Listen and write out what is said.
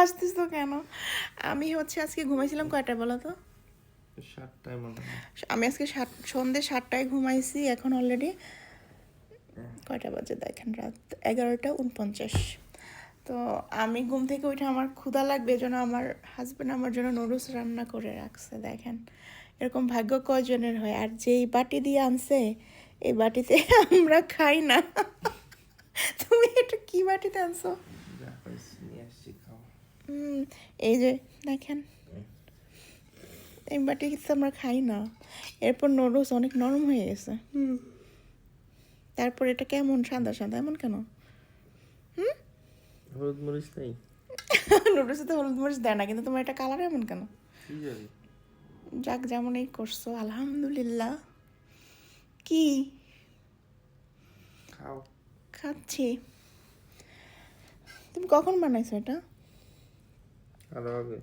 হাসতিস তো কেন? আমি হচ্ছে আজকে ঘুমাইছিলাম কয়টায় বলো তো? 7টায় মনে হয়। আমি আজকে সন্ধ্যে 7টায় ঘুমাইছি। এখন অলরেডি কয়টা বাজে দেখেন, রাত 11টা 49। তো আমি ঘুম থেকে উঠে আমার ক্ষুধা লাগবে, এজন্য আমার হাজব্যান্ড আমার জন্য নুডলস রান্না করে রাখছে। দেখেন এরকম ভাগ্য কয়জনের হয়। আর যেই বাটি দিয়ে আনছে এই বাটিতে আমরা খাই না। তুমি এটা কি বাটিতে আনছো? যা পাইছি নিয়ে আসছি, খাও। এই যে দেখেন, এই বাটি কিন্তু আমরা খাই না। এরপর নুডলস অনেক নরম হয়ে গেছে। তারপর এটা কেমন সাদা সাদা এমন কেন? হলুদ মরিচ নেই? নুডলসে তো হলুদ মরিচ দেয় না, কিন্তু তোমার এটা কালার এমন কেন? কি জানি। যাক, যেমনই করছো আলহামদুলিল্লাহ। কি খাও। খাচ্ছি। তুমি কখন বানাইছো এটা? আরো আগে।